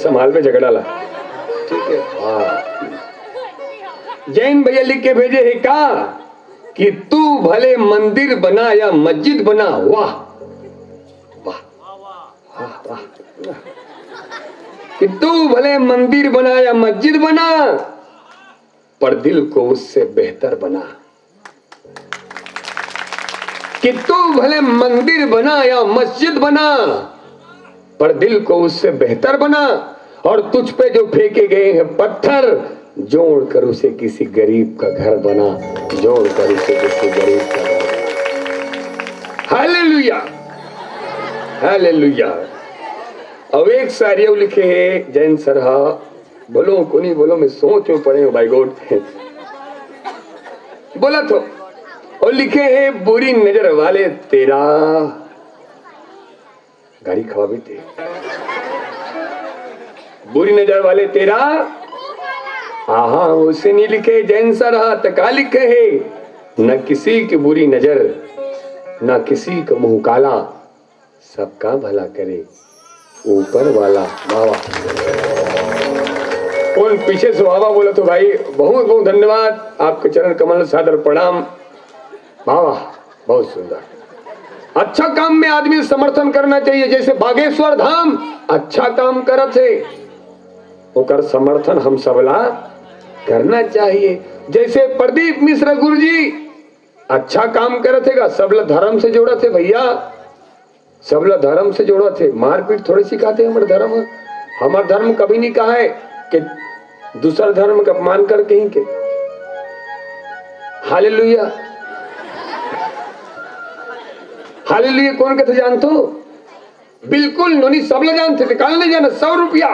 संभाल में झगड़ा ला, ठीक है। हाँ, जैन भैया लिख के भेजे है का कि तू भले मंदिर बना या मस्जिद बना, वाह वाह वाह वाह, कि तू भले मंदिर बना या मस्जिद बना, पर दिल को उससे बेहतर बना। कि तू भले मंदिर बना या मस्जिद बना, पर दिल को उससे बेहतर बना। और तुझ पे जो फेंके गए हैं पत्थर, जोड़ कर उसे किसी गरीब का घर बना, जोड़ कर उसे किसी गरीब का घर बना। Hallelujah hallelujah. अब एक शायरी लिखे है जैन सरहा, बोलो को नहीं बोलो, मैं सोच में पड़े हूं भाई गॉड बोला तो। और लिखे हैं बुरी नजर वाले तेरा, गाड़ी खवा भी थे, बुरी नजर वाले तेरा, आहा उसे नहीं लिखे जैन सरहा, तका लिखे है न किसी की बुरी नजर, न किसी का मुंह काला, सबका भला करे ऊपर वाला। बाबा कौन पीछे से बाबा बोला तो भाई बहुत बहुत धन्यवाद, आपके चरण कमल सादर प्रणाम। बाबा बहुत सुंदर। अच्छा काम में आदमी समर्थन करना चाहिए, जैसे बागेश्वर धाम अच्छा काम करत है, ओकर समर्थन हम सबला करना चाहिए। जैसे प्रदीप मिश्र गुरु जी अच्छा काम करत है, सबला धर्म से जोड़ा थे भैया, सबला धर्म से जोड़ा थे, मारपीट थोड़ी सिखाते हमारे धर्म। हमारा धर्म कभी नहीं कहा है कि दूसरा धर्म का अपमान करके ही के। Hallelujah hallelujah. कौन कहते जानते हो? बिल्कुल नोनी सबला जानते थे, कल नहीं जाना 100 रुपया।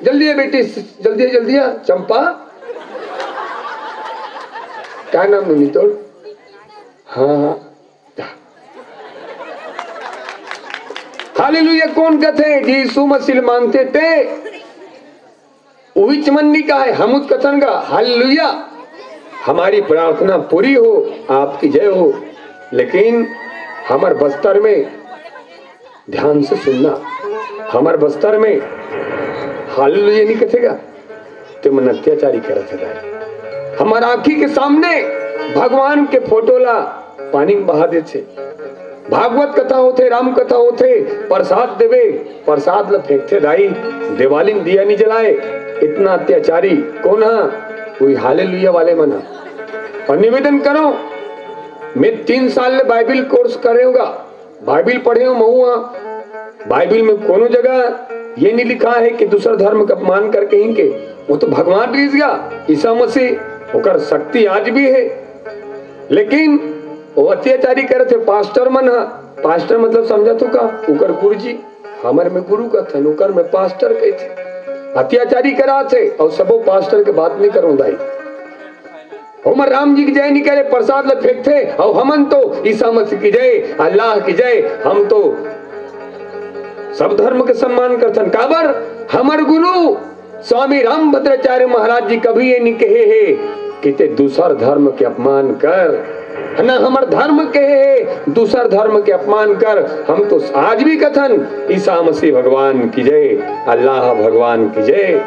जल्दी है बेटी, जल्दी है जल्दी है। चंपा क्या नाम नोनी तोड़? हाँ हालेलुया। कौन कहते यीशु मसीह मानते थे, वही चमन्नी का है हम कथन का। हालेलुया। हमारी प्रार्थना पूरी हो, आपकी जय हो। लेकिन हमारे बस्तर में ध्यान से सुनना, हमारे बस्तर में हालेलुया नहीं कथेगा तो मन अत्याचारी करत है। हमारा आंखी के सामने भगवान के फोटो ला पानी में बहा देते, भागवत कथा होते, राम कथा होते, प्रसाद देवे, प्रसाद ला फेंकते दाई, दिवाली में दिया नहीं जलाए। इतना अत्याचारी कौन है? कोई हालेलुया वाले मना। और निवेदन करो, मैं 3 साल ले बाइबिल कोर्स करे होगा, बाइबिल पढ़े हो महुआ। बाइबिल में कोनो जगह ये नहीं लिखा है कि दूसरा धर्म का अपमान करके ही के, वो तो भगवान रीस गया ईसा मसीह, ओकर शक्ति आज भी है। लेकिन वो अत्याचारी करे थे पास्टर मन। पास्टर मतलब समझा तो का, उकर गुरु जी, हमारे में गुरु का था, उकर में पास्टर कहे थे। अत्याचारी करा थे और सबो पास्टर के बात नहीं करूं दाई। हम राम जी की जय नहीं करे, प्रसाद ल फेंकते, और हमन तो ईसा मसीह की जय, अल्लाह की जय। हम तो सब धर्म के सम्मान करथन। काबर हमर गुरु स्वामी रामभद्राचार्य महाराज जी कभी ये नहीं कहे है कि ते दूसर धर्म के अपमान कर, न हमर धर्म के दूसर धर्म के अपमान कर। हम तो आज भी कथन ईसा मसीह भगवान की जय, अल्लाह भगवान की जय।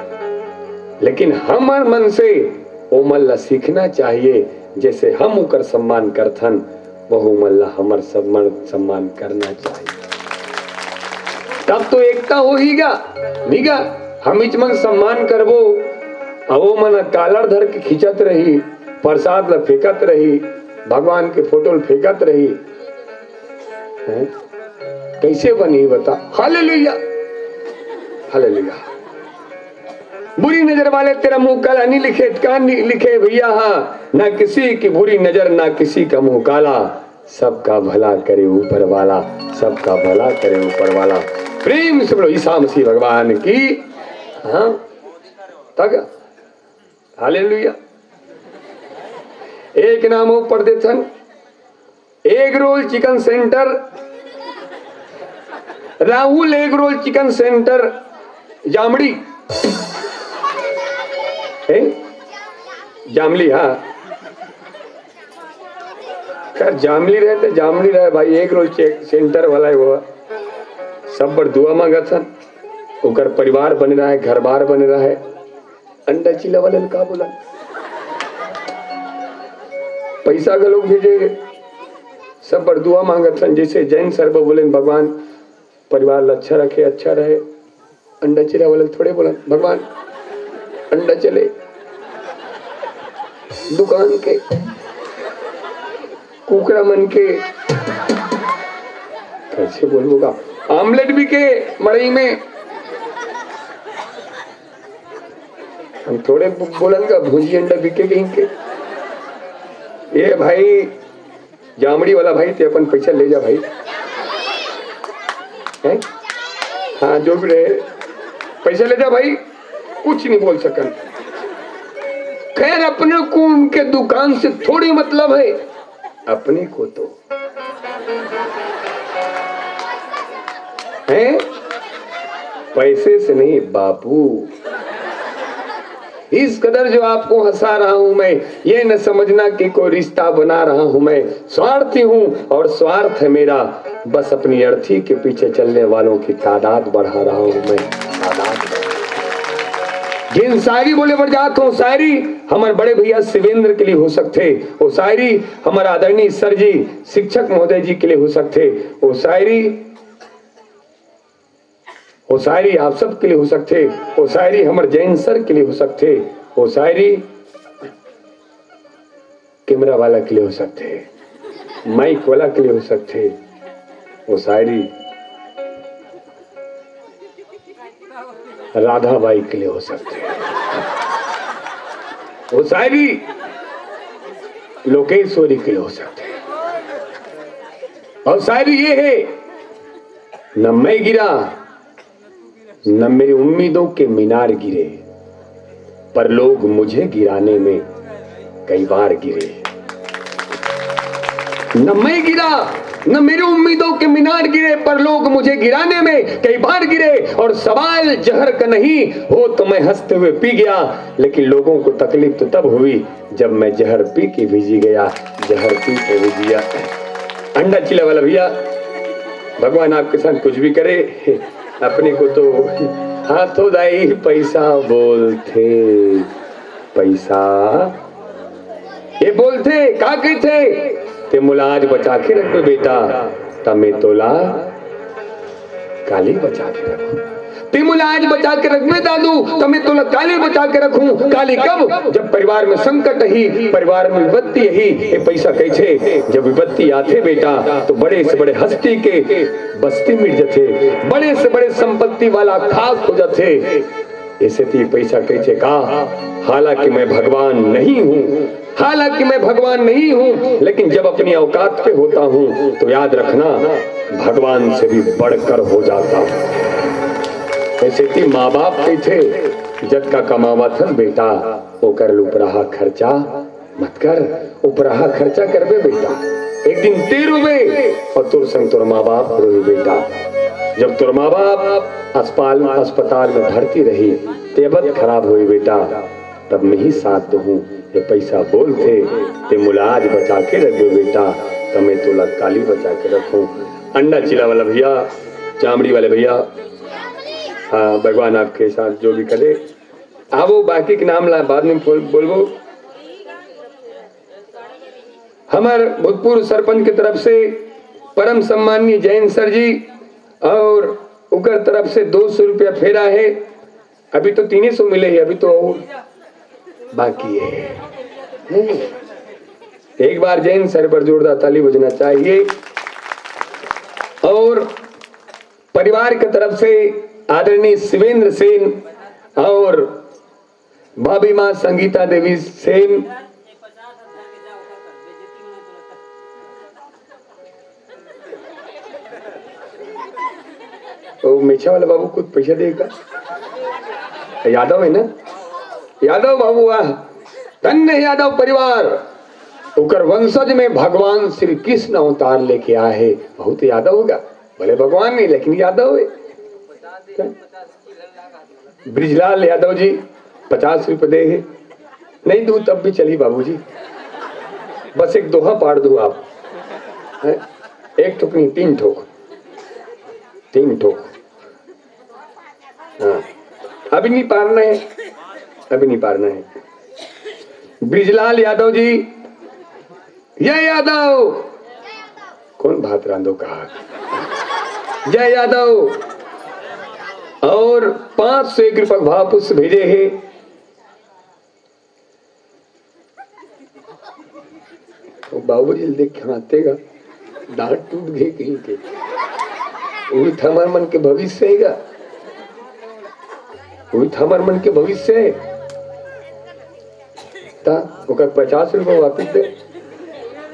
लेकिन हमर मन से ओ मल्ला सीखना चाहिए, जैसे हम उकर सम्मान करथन वह मल्ला हमर सम्मान करना चाहिए। तब तो एकता हो ही गा निगा। हम इच मन सम्मान करबो, वो मन कालर धर के खींचत रही, प्रसाद ला फेंकत रही, भगवान के फोटो फेंकत रही, कैसे बनी बता? Hallelujah hallelujah. बुरी नजर वाले तेरा मुंह काला नहीं लिखे, कान नहीं लिखे भैया। हाँ, ना किसी की बुरी नजर, ना किसी का मुंह काला, सबका भला करे ऊपर वाला, सबका भला करे ऊपर वाला। प्रेम से बोलो ईसा मसीह भगवान की। हाँ तक हालेलुया। एक नाम हो पढ़ देथन, egg roll chicken centre, Rahul egg roll chicken centre Jamdi, Jamli. हाँ खैर जामली रहे तो जामली रहे भाई, एग रोल सेंटर वाला है वो, सब बड़ दुआ मांगा था। ओकर परिवार बन रहा है, घर बार बन रहा है। अंडा चिला वाले ने का बोला, पैसा का लोग भेजे सब पर दुआ मांगत हन। जैसे जैन सर बोले भगवान परिवार अच्छा रखे, अच्छा रहे। अंडा चिला वाले थोड़े बोला भगवान अंडा चले दुकान के कुकरा मन के, कैसे बोलूंगा, आमलेट भी के मड़ई में। हम थोड़े बोलेंगे भुजी अंडा बिके कहीं के। ये भाई जामड़ी वाला भाई ते अपन पैसा ले जा भाई है? हाँ जो भी रहे पैसा ले जा भाई, कुछ नहीं बोल सकन। खैर अपने को उनके दुकान से थोड़ी मतलब है, अपने को तो है पैसे से नहीं बापू। इस कदर जो आपको हंसा रहा हूं मैं, ये न समझना कि कोई रिश्ता बना रहा हूं मैं। स्वार्थी हूं और स्वार्थ है मेरा, बस अपनी अर्थी के पीछे चलने वालों की तादाद बढ़ा रहा हूं मैं, तादाद। जिन शायरी बोले बढ़ जात हो, शायरी हमारे बड़े भैया शिवेंद्र के लिए हो सकते, वो शायरी हमारे आदरणीय सर जी शिक्षक महोदय जी के लिए हो सकते, वो शायरी आप सब के लिए हो सकते, वो शायरी हमारे जैन सर के लिए हो सकते, वो शायरी कैमरा वाला के लिए हो सकते, माइक वाला के लिए हो सकते, वो शायरी राधा बाई के लिए हो सकते, वो शायरी लोकेश्वरी के लिए हो सकते। और शायरी ये है, न मैं गिरा न मेरी उम्मीदों के मीनार गिरे, पर लोग मुझे गिराने में कई बार गिरे। न मैं गिरा न मेरी उम्मीदों के मीनार गिरे, पर लोग मुझे गिराने में कई बार गिरे। और सवाल जहर का नहीं हो तो मैं हंसते हुए पी गया, लेकिन लोगों को तकलीफ तो तब हुई जब मैं जहर पी के भिजी गया, जहर पी के भिज गया। अंडा चिला वाला भैया, भगवान आपके साथ कुछ भी करे, अपने को तो हाथों दाई पैसा बोलते, पैसा ये बोलते का कहते ते मुलाज बचा के रखो बेटा, तमे तोला काली बचा के रखो। ते मुलाज बचा के रख में दादू, तमे तोला काली बचा के रखूं। काली कब? जब परिवार में संकट ही, परिवार में विपत्ति ही। ये पैसा कैसे? जब विपत्ति आते बेटा तो बड़े से बड़े हस्ती के बस्ती मिट जाते, बड़े से बड़े संपत्ति वाला खाक हो जाते। ऐसे तो पैसा कैसे का? हालांकि मैं भगवान नहीं हूँ, हालांकि मैं भगवान नहीं हूँ, लेकिन जब अपनी औकात पे होता हूँ तो याद रखना भगवान से भी बढ़कर हो जाता हूँ। ऐसे थी माँ बाप के थे, जद का कमावा था बेटा वो कर उपराहा खर्चा मत कर, उपराहा खर्चा कर बे बेटा। एक दिन ते रोवे और तुर संग तुर माँ बाप रोवे बेटा। जब तुर माँ बाप अस्पताल में भर्ती रही, तबियत खराब हुई बेटा, तब मैं ही साथ दूं। ये पैसा बोलते ते मुलाज बचा के रखो बेटा, तमें तोला काली बचा के रखूं। अंडा चिला वाला भैया, चामड़ी वाले भैया, हाँ भगवान आपके साथ जो भी करे। आवो बाकी के नाम ला बाद में बोलबो। हमारे भूतपूर्व सरपंच की तरफ से परम सम्माननीय जैन सर जी और उकर तरफ से 200 रुपया फेरा है। अभी तो 300 मिले हैं, अभी तो बाकी है। एक बार जैन सर पर जोरदार ताली बजना चाहिए। और परिवार की तरफ से आदरणीय शिवेंद्र सेन और भाभी मां संगीता देवी सेन, तो मेछा वाला बाबू कुछ पैसा देगा। यादव है ना, यादव बाबू, धन्य यादव परिवार, उकर वंशज में भगवान श्री कृष्ण अवतार लेके आए है। बहुत यादव होगा, भले भगवान नहीं लेकिन यादव है। ब्रिजलाल यादव जी 50 रुपए दे है, नहीं दूं तब भी चली बाबूजी, बस एक दोहा पाड़ दो आप, एक ठोक नहीं 3 ठोक, 3 ठोक। हाँ, अभी नहीं पारना है, अभी नहीं पारना है। ब्रिजलाल यादव जी, जय यादव। कौन भात रांधो कहा? जय यादव। और 501 कृपक भाव पुष्प भेजे हैं। तो बाबूजी देख के आतेगा, दांत टूट गए कहीं के। उठ हमार मन के भविष्य हैगा, उठ हमार मन के भविष्य है। 50 रुपये वापिस दे,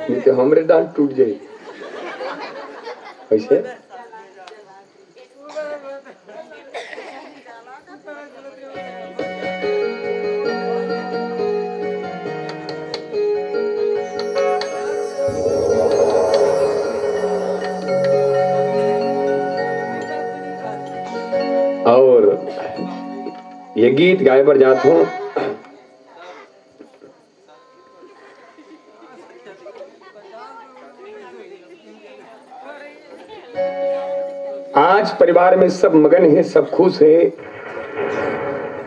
नहीं तो हमरे दांत टूट जाए। कैसे? और ये गीत गाए पर जात हूं। आज परिवार में सब मगन है, सब खुश है।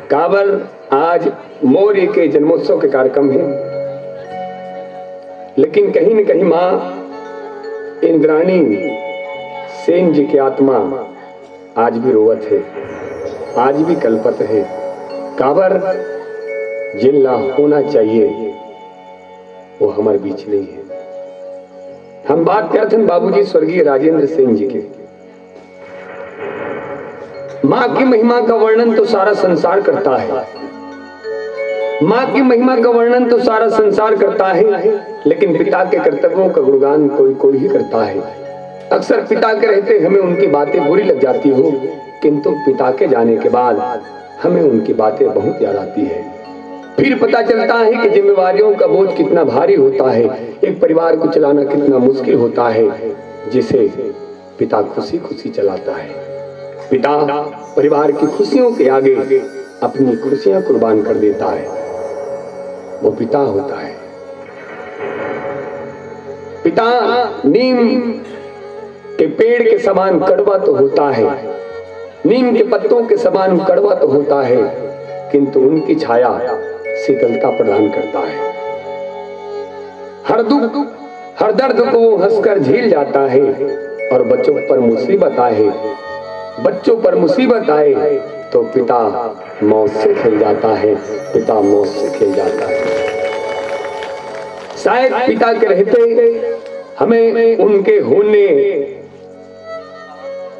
काबर आज मौर्य के जन्मोत्सव के कार्यक्रम है, लेकिन कहीं न कहीं मां इंद्राणी सेन जी की आत्मा आज भी रोवत है, आज भी कल्पत है। काबर जिल्ला होना चाहिए वो हमारे बीच नहीं है। हम बात करते हैं बाबूजी स्वर्गीय राजेंद्र सेन जी के। मां की महिमा का वर्णन तो सारा संसार करता है, मां की महिमा का वर्णन तो सारा संसार करता है, लेकिन पिता के कर्तव्यों का गुणगान कोई कोई ही करता है। अक्सर पिता के रहते हमें उनकी बातें बुरी लग जाती हो, किंतु पिता के जाने के बाद हमें उनकी बातें बहुत याद आती है। फिर पता चलता है कि जिम्मेवारियों का बोझ कितना भारी होता है, एक परिवार को चलाना कितना मुश्किल होता है, जिसे पिता खुशी खुशी चलाता है। पिता परिवार की खुशियों के आगे अपनी खुशियां कुर्बान कर देता है, वो पिता होता है। पिता नीम के पेड़ के समान कड़वा तो होता है, नीम के पत्तों के समान कड़वा तो होता है, किंतु उनकी छाया शीतलता प्रदान करता है। हर दुख हर दर्द को वो हंसकर झेल जाता है, और बच्चों पर मुसीबत आए, बच्चों पर मुसीबत आए तो पिता मौत से खेल जाता है, पिता मौत से खेल जाता है। शायद पिता के रहते हमें उनके होने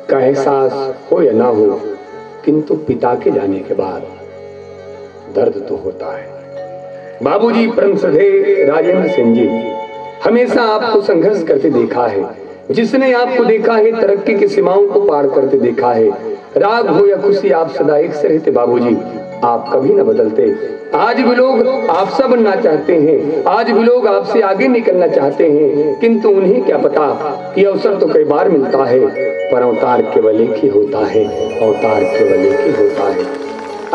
का एहसास हो या ना हो, किंतु पिता के जाने के बाद दर्द तो होता है। बाबूजी परम श्रद्धेय राजेंद्र सिंह जी, हमेशा आपको संघर्ष करते देखा है। जिसने आपको देखा है तरक्की की सीमाओं को पार करते देखा है। राग हो या खुशी आप सदा एक से रहते बाबूजी, आप कभी न बदलते। आज भी लोग आपसा बनना चाहते हैं, आज भी लोग आपसे आगे निकलना चाहते हैं, किंतु उन्हें क्या पता कि अवसर तो कई बार मिलता है, पर अवतार केवल एक ही होता है, अवतार केवल एक ही होता है।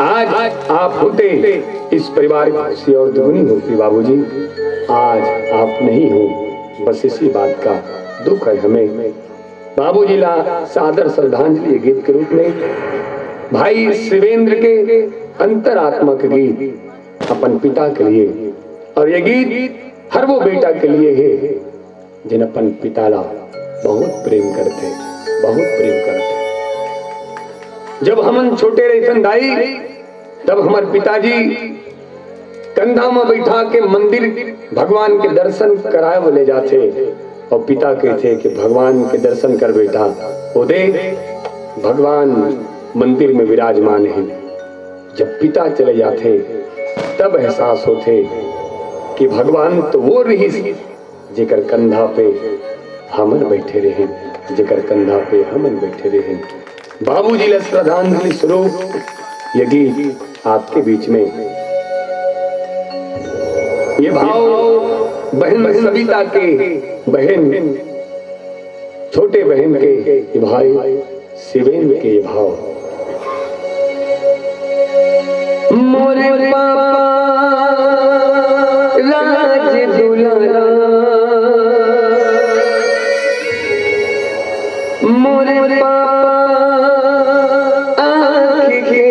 आज आप होते इस परिवार की खुशी और दुगनी होती बाबूजी, आज आप नहीं हो, बस इसी बात का दुख है हमें। बाबूजी ला सादर श्रद्धांजलि गीत के रूप में भाई शिवेंद्र के अंतरात्मक गीत अपन पिता के लिए, और ये गीत हर वो बेटा के लिए है जिन अपन पिता ला बहुत प्रेम करते, बहुत प्रेम करते। जब हम छोटे रहते दाई, तब हमारे पिताजी कंधा में बैठा के मंदिर भगवान के दर्शन कराए वो ले जाते, और पिता कहते कि भगवान के दर्शन कर बेटा, वो देख भगवान मंदिर में विराजमान है। जब पिता चले जाते तब एहसास होते कि भगवान तो वो रही जेकर कंधा पे हमन बैठे रहे, जेकर कंधा पे हमन बैठे रहे। बाबूजी ला श्रद्धांजलि स्वरूप ये गीत आपके बीच में। ये भाव बहन सविता के, बहन छोटे बहन के, भाई शिवेंद्र के भाव। मोरे पापा राज दुलारा, मोरे पापा आँख के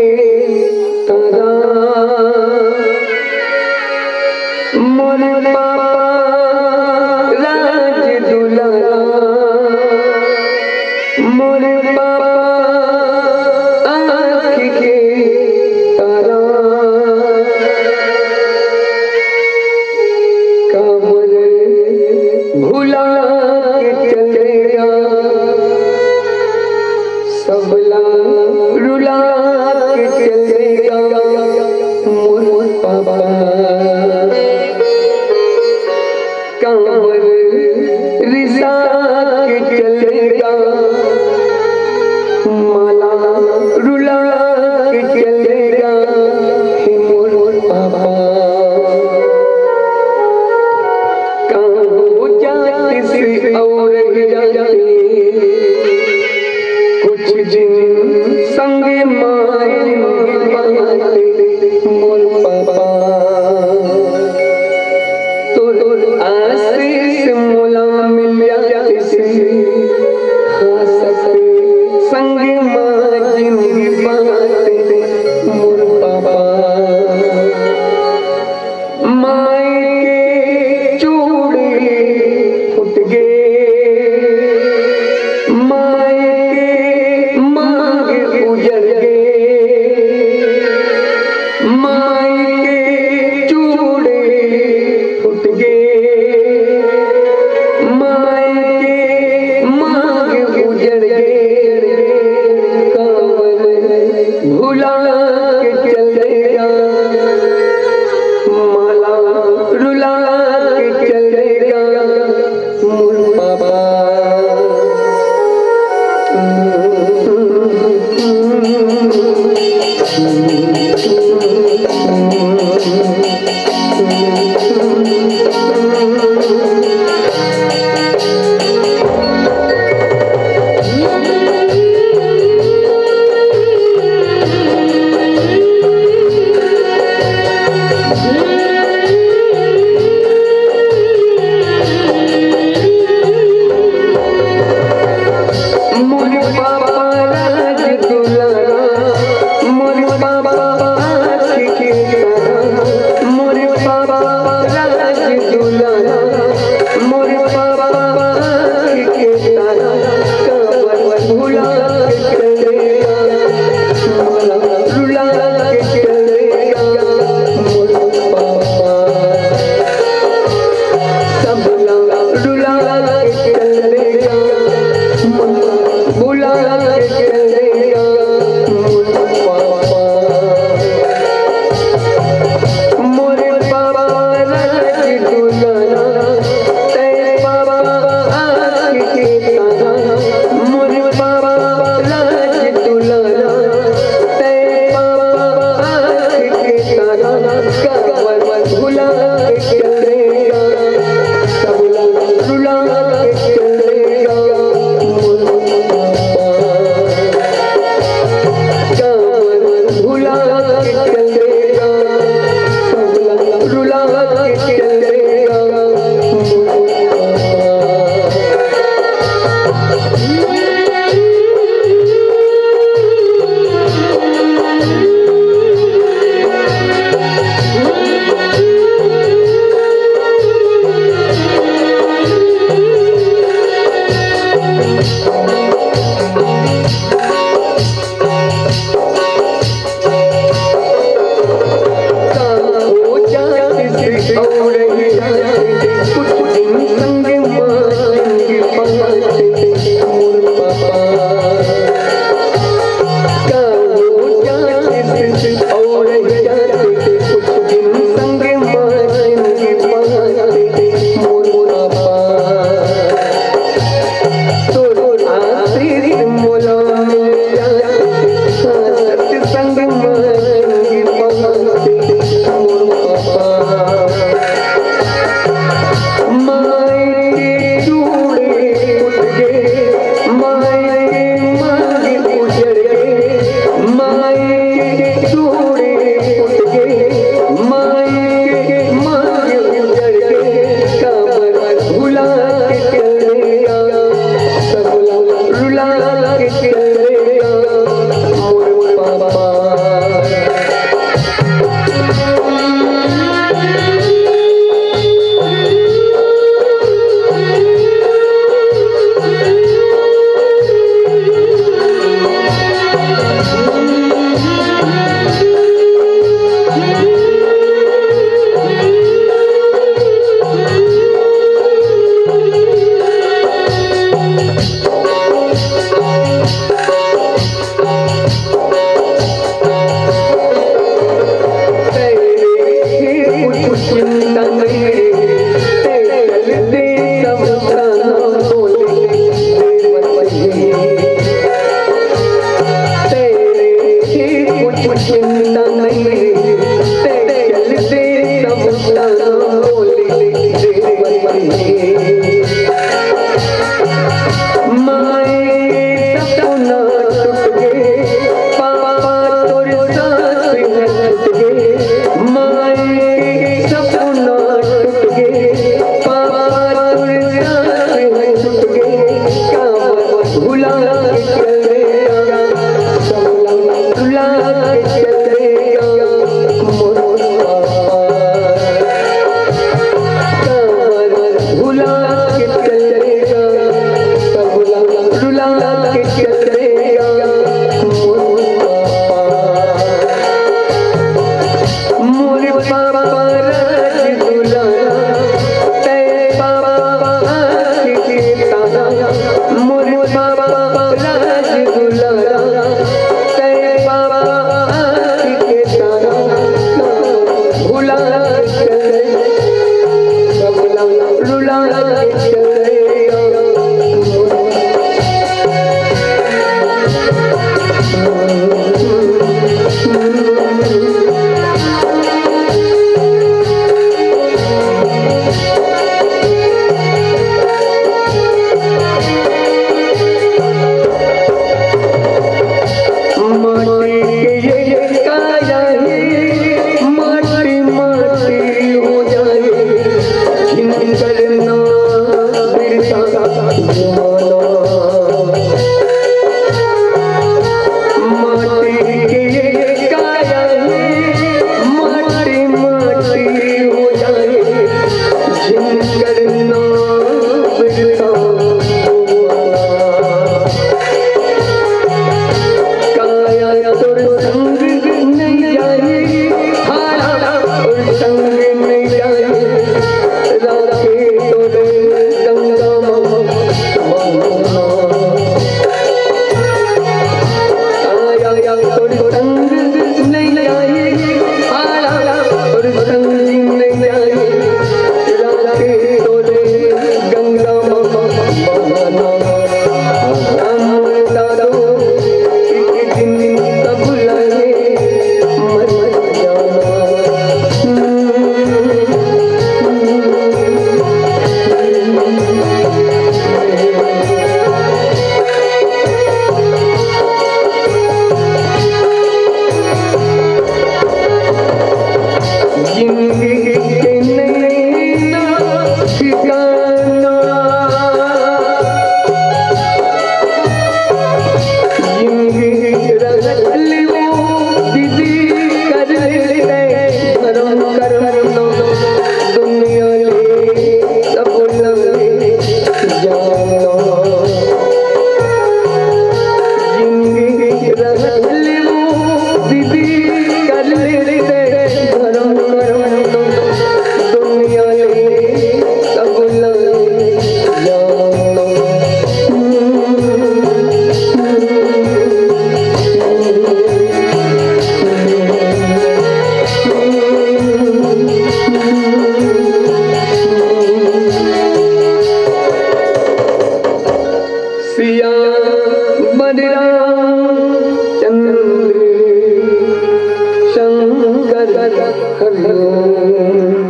हरिओम।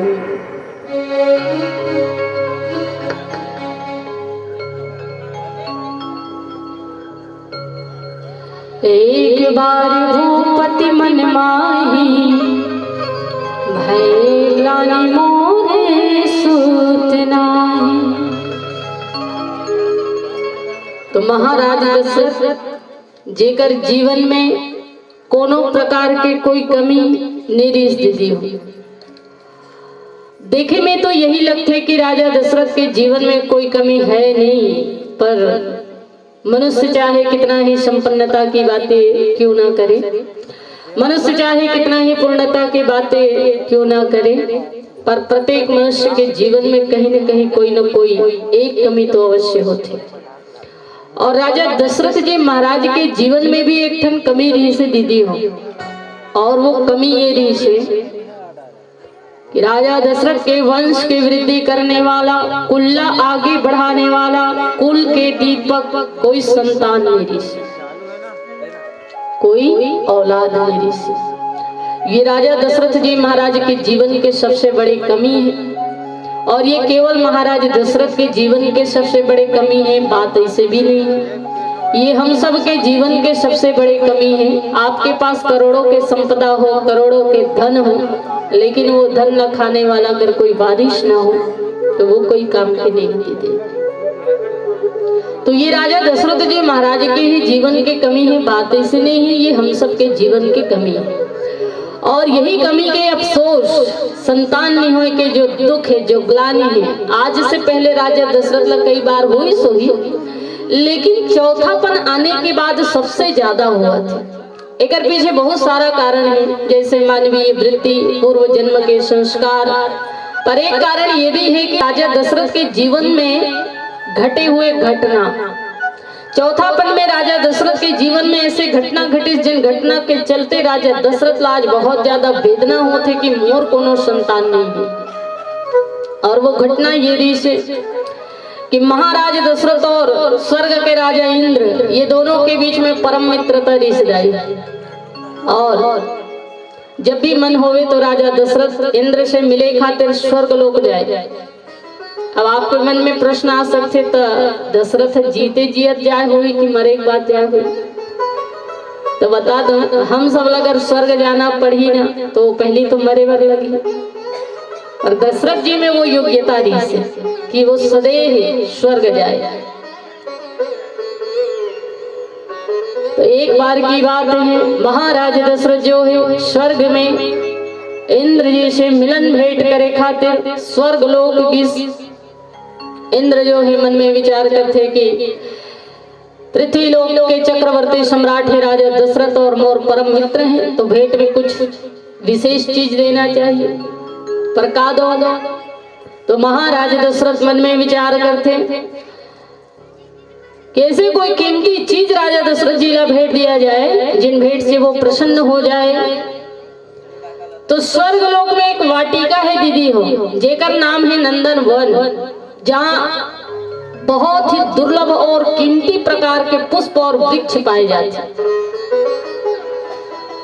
एक बार भूपति मन माही भय लानी मोरे सूत नाही। तो महाराज दशरथ जेकर जीवन में कोनो प्रकार के कोई कमी नहीं दीदी हो। देखे में तो यही लगते कि राजा दशरथ के जीवन में कोई कमी है नहीं, पर मनुष्य चाहे कितना ही संपन्नता की बातें क्यों ना करे, मनुष्य चाहे कितना ही पूर्णता की बातें क्यों ना करे, पर प्रत्येक मनुष्य के जीवन में कहीं न कहीं कोई न कोई एक कमी तो अवश्य होती। और राजा दशरथ जी महाराज के जीवन में भी एक ठन कमी रही से दीदी हो, और वो कमी ये रही से कि राजा दशरथ के वंश की वृद्धि करने वाला, कुल्ला आगे बढ़ाने वाला, कुल के दीपक कोई संतान नहीं रही से, कोई औलाद नहीं रही से। ये राजा दशरथ जी महाराज के जीवन के सबसे बड़ी कमी है। और ये केवल महाराज दशरथ के जीवन के सबसे बड़े कमी है, बात ऐसे भी नहीं है। ये हम सब के जीवन के सबसे बड़ी कमी है। आपके पास करोड़ों के संपदा हो, करोड़ों के धन हो, लेकिन वो धन न खाने वाला अगर कोई बारिश ना हो तो वो कोई काम के नहीं देते। तो ये राजा दशरथ जी महाराज के ही जीवन की कमी है, बात ऐसे नहीं है, ये हम सब के जीवन की कमी है। और यही कमी के अफसोस संतान नहीं होए के जो दुख है, जो ग्लानि है, आज से पहले राजा दशरथ ला कई बार हुई सोही, लेकिन चौथापन आने के बाद सबसे ज्यादा हुआ था। एक पीछे बहुत सारा कारण है, जैसे मानवीय वृत्ति, पूर्व जन्म के संस्कार, पर एक कारण ये भी है कि राजा दशरथ के जीवन में घटे हुए घटना। चौथापन में राजा दशरथ के जीवन में ऐसे घटना घटी जिन घटना के चलते राजा दशरथ आज बहुत ज्यादा वेदना होते कि मोर कोनो संतान नहीं है। और वो घटना ये रही से कि महाराज दशरथ और स्वर्ग के राजा इंद्र, ये दोनों के बीच में परम मित्रता रिश्तेदारी, और जब भी मन होवे तो राजा दशरथ इंद्र से मिले खातिर स्वर्ग लोक जाए। अब आपके मन में प्रश्न आ सकते, तो दशरथ जीते जियत जाए हुई कि मरे के बाद जाए हुई? तो बता दो, हम सब अगर स्वर्ग जाना पड़ी ना तो पहली तो मरे बर लगी। और दशरथ जी में वो योग्यता रही से कि वो सदैव स्वर्ग जाए। तो एक बार की बात है, महाराज दशरथ जो है स्वर्ग में इंद्र जी से मिलन भेंट करे खातिर स्वर्ग लोक की इंद्र जो है मन में विचार करते कि पृथ्वी लोक के चक्रवर्ती सम्राट है राजा दशरथ और मोर परम मित्र हैं, तो भेंट में कुछ विशेष चीज देना चाहिए, पर का दो? तो महाराज दशरथ मन में विचार करते कैसे कोई कीमती चीज राजा दशरथ जी का भेंट दिया जाए जिन भेंट से वो प्रसन्न हो जाए। तो स्वर्ग लोक में एक वाटिका है दीदी हो, जेकर नाम है नंदन वन, जहाँ बहुत ही दुर्लभ और कीमती प्रकार के पुष्प और वृक्ष पाए जाते हैं।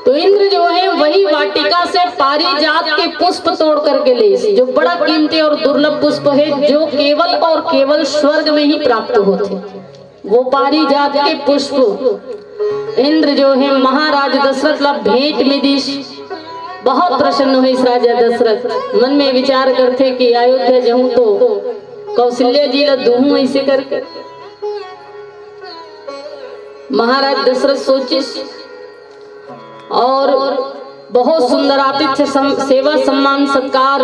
तो इंद्र जो है वही वाटिका से पारिजात के पुष्प तोड़ करके ले, जो बड़ा कीमती और दुर्लभ पुष्प है, जो केवल और केवल स्वर्ग में ही प्राप्त होते, वो पारिजात के पुष्प इंद्र जो है महाराज दशरथ ला भेंट में दी। बहुत प्रसन्न हुए इस राजा दशरथ, मन में विचार करते कि अयोध्या जाऊं तो कौशल्या जी ला दूं ऐसे करके। महाराज दशरथ सोचिस और बहुत सुंदर आतिथ्य सेवा सम्मान सत्कार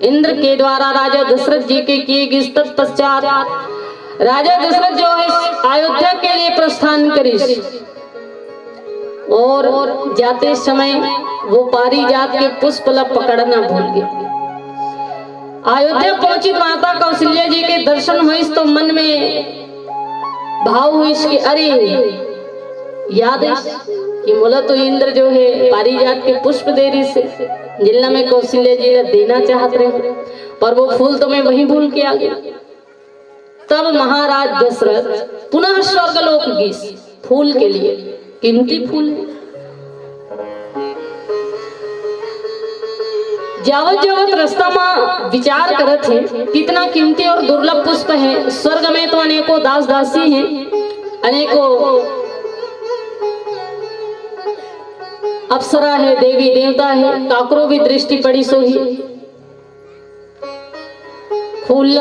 इंद्र के द्वारा राजा दशरथ जी के किए गए। तत्पश्चात राजा दशरथ जो है अयोध्या के लिए प्रस्थान करिस, और जाते समय वो पारिजात के पुष्प ला पकड़ना भूल गए। अयोध्या पहुंची माता कौशल्या जी के दर्शन हुए तो मन में भाव हुई कि अरे याद है कि मोला तो इंद्र जो है पारिजात के पुष्प दे रही से, जिला में कौशल्या जी ला देना चाहत रहे, पर वो फूल तो मैं वहीं भूल के आ गया। तब महाराज दशरथ पुनः स्वर्गलोक गए फूल के लिए, कीमती फूल। जावत जावत रास्ता में विचार करत है कितना कीमती और दुर्लभ पुष्प है। स्वर्ग में तो अनेकों दास दासी हैं, अनेकों अप्सरा है, देवी देवता है, काकरो भी दृष्टि पड़ी सोही, फूल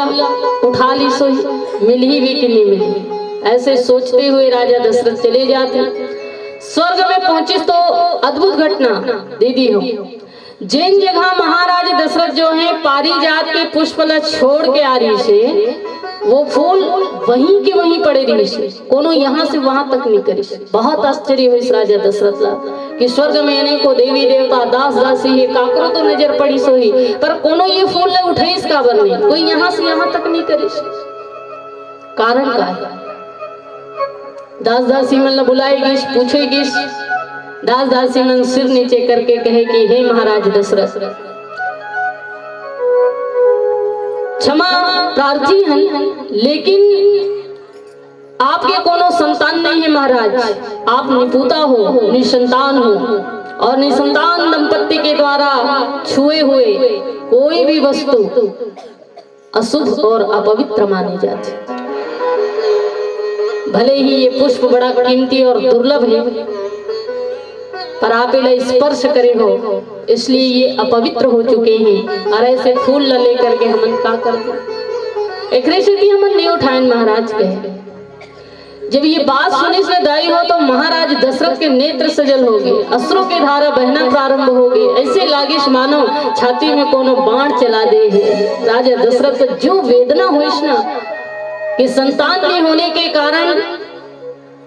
उठा ली सोही, मिल ही भी कि नहीं मिली। ऐसे सोचते हुए राजा दशरथ चले जाते। स्वर्ग में पहुंचे तो अद्भुत घटना दीदी हो। जिन जगह महाराज दशरथ जो है पारिजात के पुष्पला छोड़ के आ रही से, वो फूल वहीं के वहीं पड़े रही से, कोनो यहाँ से वहां तक नहीं करी। बहुत आश्चर्य हुई इस राजा दशरथ ला कि स्वर्ग में अनेकों देवी देवता दास दासी है, काकरो तो नजर पड़ी सोही, पर कोनो ये फूल ने उठे इसका बर नहीं, कोई यहाँ से यहाँ तक नहीं करी। कारण का है? दास दासी मन बुलाएगी, पूछेगी। दास दासी मन सिर नीचे करके कहे कि हे महाराज दशरथ, क्षमा प्रार्थी हैं, लेकिन आपके कोनो संतान नहीं है महाराज। आप निपुता हो, निसंतान हो, और निसंतान दंपत्ति के द्वारा छुए हुए कोई भी वस्तु अशुभ और अपवित्र मानी जाती। भले ही ये पुष्प बड़ा कीमती और दुर्लभ है, पर आप इन्हें स्पर्श करे हो इसलिए ये अपवित्र हो चुके हैं, और ऐसे फूल ल लेकर के हमन का करते एक रेसिपी हमन नहीं उठाएं। महाराज कहे जब ये बात सुनी से दाई हो तो महाराज दशरथ के नेत्र सजल हो गए, अश्रु की धारा बहना प्रारंभ हो गई। ऐसे लागे मानो छाती में कोनो बाण चला दे है। राजा दशरथ को जो वेदना हुई ना कि संतान नहीं होने के कारण,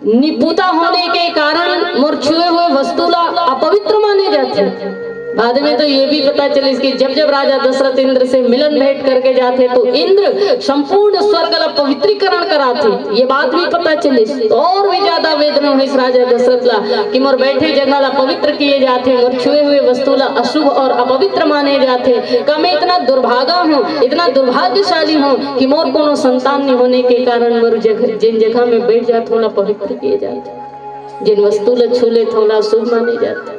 निपुता होने के कारण मोर छुए हुए वस्तुला अपवित्र माने जाते। बाद में तो ये भी पता चले कि जब जब राजा दशरथ इंद्र से मिलन भेंट करके जाते तो इंद्र संपूर्ण स्वर्ग का पवित्रीकरण कराते। ये बात भी पता चले तो और भी ज्यादा वेदना हुई इस राजा दशरथ ला कि मोर बैठे जगह ला पवित्र किए जाते, मोर छुए हुए वस्तु ला अशुभ और अपवित्र माने जाते। का मैं इतना दुर्भागा हूँ, इतना दुर्भाग्यशाली हूँ कि मोर कोनो संतान नहीं होने के कारण मोर जिन जगह में बैठ जाते हो पवित्र किए जाते, जिन वस्तु ला छू ले थोड़ा अशुभ माने जाते।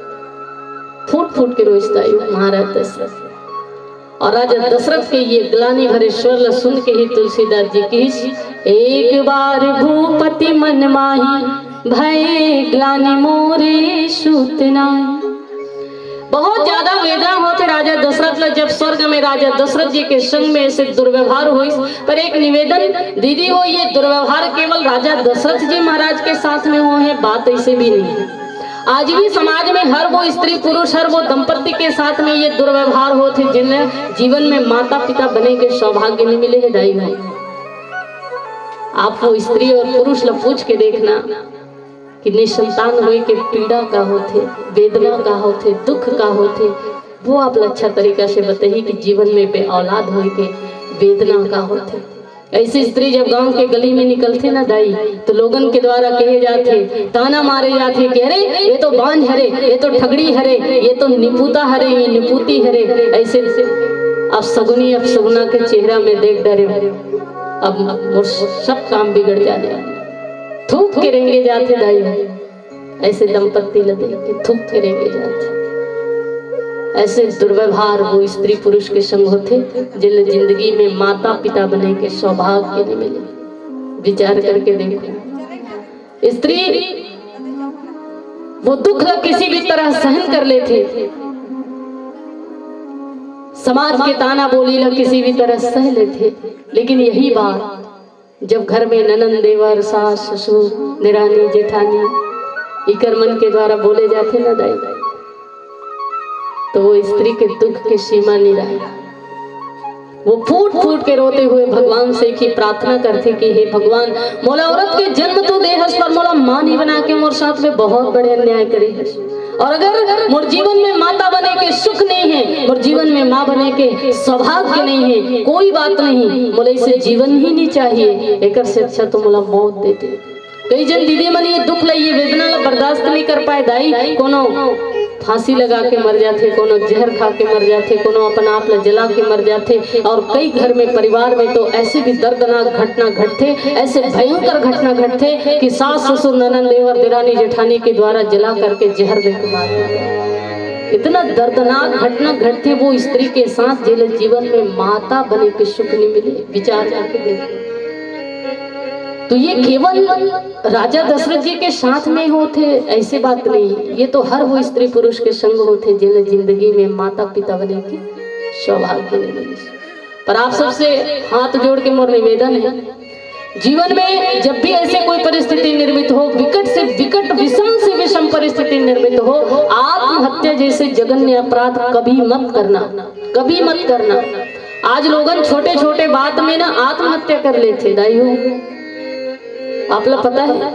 फूट फूट के रोजता महाराज दशरथ। और राजा दशरथ के ये ग्लानि भरे स्वर सुन के ही तुलसीदास जी की एक बार भूपति मन माही भय ग्लानि मोरे सूत नाहि। बहुत ज्यादा वेदना होते राजा दशरथ ला जब स्वर्ग में राजा दशरथ जी के संग में ऐसे दुर्व्यवहार हुई। पर एक निवेदन दीदी हो, ये दुर्व्यवहार केवल राजा दशरथ जी महाराज के साथ में हुए हैं, बात ऐसे भी नहीं है। आज भी समाज में हर वो स्त्री पुरुष, हर वो दंपत्ति के साथ में ये दुर्व्यवहार होते जिन्हें जीवन में माता पिता बने के सौभाग्य नहीं मिले है। दाई भाई, आप वो स्त्री और पुरुष ला पूछ के देखना कि निसंतान हुए के पीड़ा का होते, वेदना का होते, दुख का होते, वो आप अच्छा तरीका से बताइए कि जीवन में बे औलाद हुए के वेदना का होते। ऐसी स्त्री जब गांव के गली में निकलते ना दाई तो लोगन के द्वारा कहे जाते, ताना मारे जाते कि अरे ये तो बांझ हरे, ये तो ठगड़ी हरे, ये तो निपुता हरे, ये निपुती हरे। ऐसे अब सगुनी अब सगुना के चेहरा में देख डरे, अब वो सब काम बिगड़ जाने, थूक के रहेंगे जाते दाई। ऐसे दंपत्ति लगे कि थूक के रहेंगे जाते। ऐसे दुर्व्यवहार वो स्त्री पुरुष के संग होते जिन्हें जिंदगी में माता पिता बने के सौभाग्य नहीं मिले। विचार करके देखो, स्त्री वो दुख किसी भी तरह सहन कर लेते, समाज के ताना बोली ला किसी भी तरह सह लेते, लेकिन यही बात जब घर में ननंद देवर सास ससुर निरानी जेठानी इकर मन के द्वारा बोले जाते ना दाई, तो वो स्त्री के दुख की सीमा नहीं रही। वो फूट फूट के रोते हुए भगवान से की प्रार्थना करते कि हे भगवान, मोला औरत के जन्म तो देहस पर मोला मां नहीं बना के मोर साथ में बहुत बड़े अन्याय करे है। और अगर मोर जीवन में माता बने के सुख नहीं है, मोर जीवन में माँ बने के सौभाग्य नहीं है, कोई बात नहीं, मोला इसे जीवन ही नहीं चाहिए, एकर से अच्छा तो मोला मौत दे दे। कई जन दीदी मन ये दुख ला, ये वेदना ला बर्दाश्त नहीं कर पाए दाई, कोनो फांसी लगा के मर जाते, कोनो जहर खा के मर जाते, कोनो अपन आप ला जला के मर जाते। और कई घर में परिवार में तो ऐसे भी दर्दनाक घटना घटते, ऐसे भयंकर घटना घटते कि सास ससुर ननंद देवर देरानी जेठानी के द्वारा जला करके जहर दे के मार दिया। इतना दर्दनाक घटना घटती वो स्त्री के साथ जिले जीवन में माता बने के सुख नहीं मिले। विचार करके देखो। तो ये केवल राजा दशरथ जी के साथ में होते ऐसे बात नहीं, ये तो हर वो स्त्री पुरुष के संग होते जिन्हें जिंदगी में माता पिता बने की सौभाग्य नहीं मिली। पर आप सबसे हाथ जोड़ के मोर निवेदन है, जीवन में जब भी ऐसे कोई परिस्थिति निर्मित हो, विकट से विकट, विषम से विषम परिस्थिति निर्मित हो, आत्महत्या जैसे जघन्य अपराध कभी मत करना, कभी मत करना। आज लोगन छोटे छोटे बात में ना आत्महत्या कर लेते। दाइयों आप लोग पता है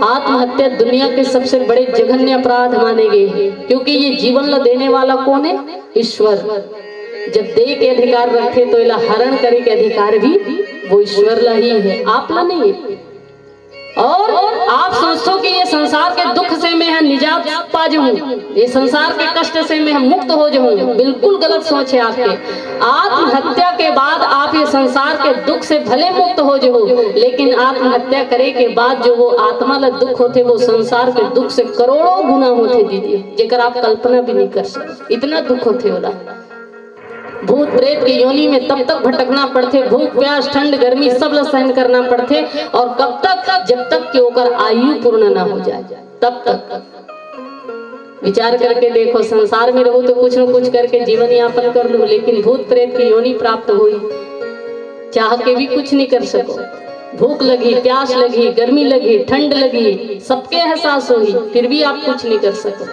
आत्महत्या दुनिया के सबसे बड़े जघन्य अपराध माने गए हैं, क्योंकि ये जीवन ला देने वाला कौन है? ईश्वर। जब दे के अधिकार रखे तो इला हरण करे के अधिकार भी वो ईश्वर ला ही है, आप ला नहीं है। और आप सोचो कि ये संसार के दुख से मैं निजात पा जाऊं, ये संसार के कष्ट से मैं मुक्त हो जाऊं, बिल्कुल गलत सोच है आपके। आत्महत्या के बाद आप ये संसार के दुख से भले मुक्त हो जाओ, लेकिन आत्महत्या करे के बाद जो वो आत्मा ला दुख होते वो संसार के दुख से करोड़ों गुना होते दीदी, जेकर आप कल्पना भी नहीं कर सकते। इतना दुख होते होला। भूत प्रेत की योनि में तब तक भटकना पड़ते, भूख प्यास ठंड गर्मी सब ला सहन करना पड़ते, और कब तक? जब तक कि ओकर आयु पूर्ण ना हो जाए तब तक। विचार करके देखो, संसार में रहो तो कुछ न कुछ करके जीवन यापन कर लो, लेकिन भूत प्रेत की योनि प्राप्त हुई, चाह के भी कुछ नहीं कर सको। भूख लगी, प्यास लगी, गर्मी लगी, ठंड लगी, सबके एहसास हुई, फिर भी आप कुछ नहीं कर सको।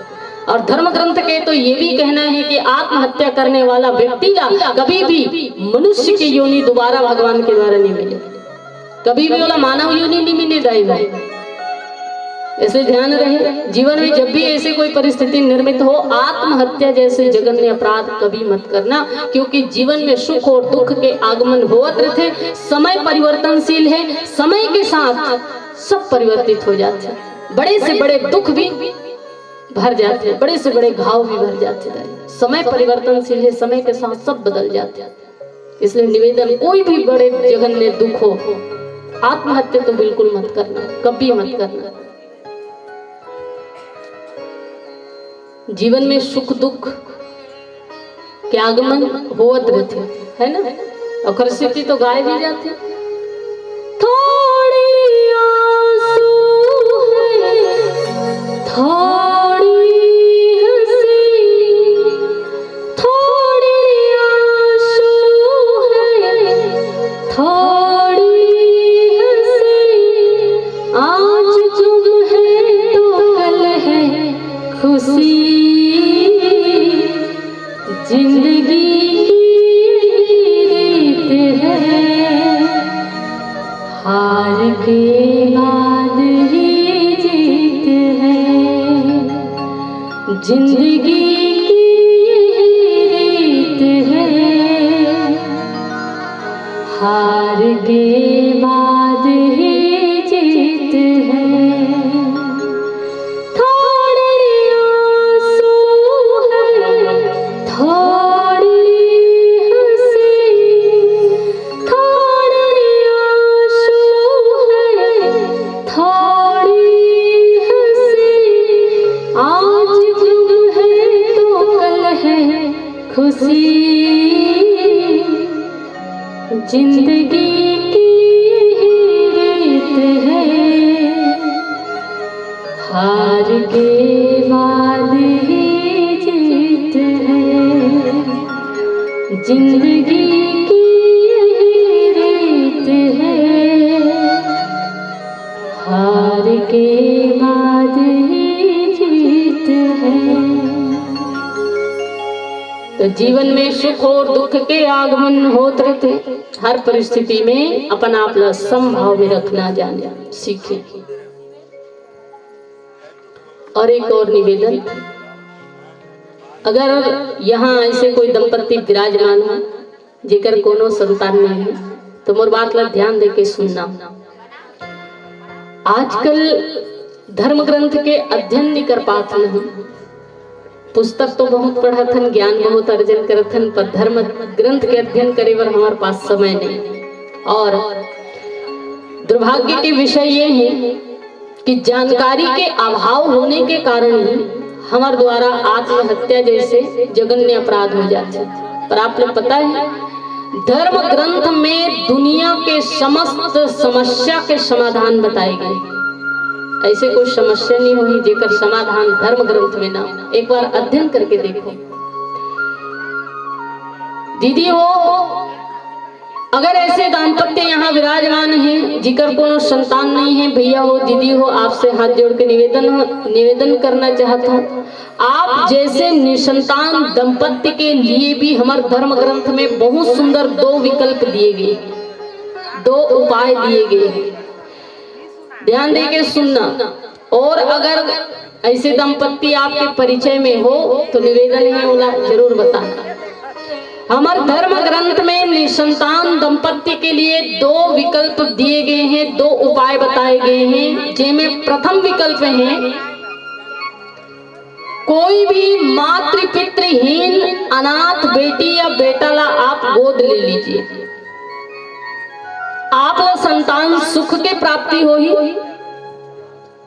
और धर्म ग्रंथ के तो ये भी कहना है कि आत्महत्या करने वाला व्यक्ति कभी भी मनुष्य की योनि दोबारा भगवान के द्वारा नहीं मिले, कभी भी वाला मानव योनि नहीं मिले। दाइवा ऐसे ध्यान रहे, जीवन में जब भी ऐसे कोई परिस्थिति निर्मित हो, आत्महत्या जैसे जघन्य अपराध कभी मत करना, क्योंकि जीवन में सुख और दुख के आगमन होते रहते। समय परिवर्तनशील है, समय के साथ सब परिवर्तित हो जाते हैं। बड़े से बड़े दुख भी भर जाते हैं, बड़े से बड़े घाव भी भर जाते हैं। समय परिवर्तनशील है, समय के साथ सब बदल जाते हैं। इसलिए निवेदन, कोई भी बड़े जघन्य दुख हो, आत्महत्या तो बिल्कुल मत करना, कभी मत करना। जीवन में सुख दुख के आगमन होत रहते है ना, और परिस्थिति तो गाय भी जाती। थोड़ी आंसू है, थोड़ी हंसी, थोड़ी आंसू है, थोड़ी हंसी, आज तुम है तो कल है खुशी, जिंदगी की रीत है, हार के बाद ही जीत है, जिंदगी की रीत है, हार के बाद ही जीत है। जिंदगी की रीत है, हार के बाद ही जीत है, जिंदगी की रीत है, हार के बाद ही जीत है। तो जीवन में सुख और दुख के आगमन होते रहते, हर परिस्थिति में अपन आप ला समभाव में रखना जाने सीखे। और एक और निवेदन, अगर यहाँ ऐसे कोई दंपत्ति विराजमान हो जेकर कोनो संतान नहीं है, तो मोर बात ला ध्यान दे के सुनना। आजकल धर्म ग्रंथ के अध्ययन नहीं कर पाते हैं, पुस्तक तो बहुत पढ़थन, ज्ञान बहुत अर्जन करथन, पर धर्म ग्रंथ के अध्ययन करे बर हमारे पास समय नहीं। और दुर्भाग्य के विषय ये है कि जानकारी के अभाव होने के कारण ही हमारे द्वारा आत्महत्या जैसे जघन्य अपराध हो जाते। पर आपने पता है धर्म ग्रंथ में दुनिया के समस्त समस्या के समाधान बताए गए। ऐसे कोई समस्या नहीं हुई जेकर समाधान धर्म ग्रंथ में ना हो। एक बार अध्ययन करके देखो दीदी हो, अगर ऐसे दाम्पत्य यहाँ विराजमान हैं जिकर कोनो संतान नहीं है, भैया हो दीदी हो, आपसे हाथ जोड़ के निवेदन करना चाहता हूँ, आप जैसे निसंतान दंपत्ति के लिए भी हमारे धर्म ग्रंथ में बहुत सुंदर 2 विकल्प दिए गए, 2 उपाय दिए गए। ध्यान दे के सुनना। और अगर ऐसे दंपत्ति आपके परिचय में हो तो निवेदन है बोला जरूर बताना। हमारे धर्म ग्रंथ में निसंतान दंपत्ति के लिए 2 विकल्प दिए गए हैं, 2 उपाय बताए गए हैं। जिनमें प्रथम विकल्प है कोई भी मातृपितृहीन अनाथ बेटी या बेटा ला आप गोद ले लीजिए, आप ला संतान सुख के प्राप्ति हो ही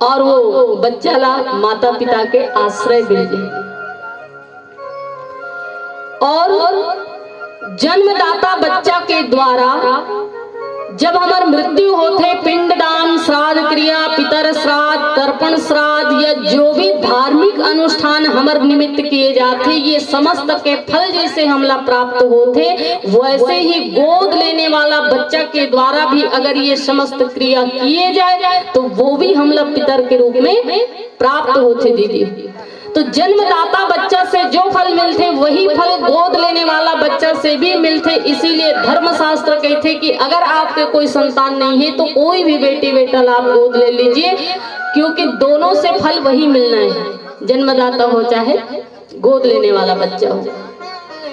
और वो बच्चा ला माता पिता के आश्रय मिल जाए। और जन्मदाता बच्चा के द्वारा जब हमार मृत्यु होते पिंडदान श्राद्ध क्रिया पितर श्राद्ध तर्पण श्राद्ध या जो भी धार्मिक अनुष्ठान हमार निमित्त किए जाते, ये समस्त के फल जैसे हमला प्राप्त होते, वैसे ही गोद लेने वाला बच्चा के द्वारा भी अगर ये समस्त क्रिया किए जाए तो वो भी हमला पितर के रूप में प्राप्त होते दीदी। तो जन्मदाता बच्चा से जो फल मिलते वही फल गोद लेने वाला बच्चा से भी मिलते। इसीलिए धर्मशास्त्र कहते कि अगर आपके कोई संतान नहीं है तो कोई भी बेटी बेटा आप गोद ले लीजिए, क्योंकि दोनों से फल वही मिलना है, जन्मदाता हो चाहे गोद लेने वाला बच्चा हो।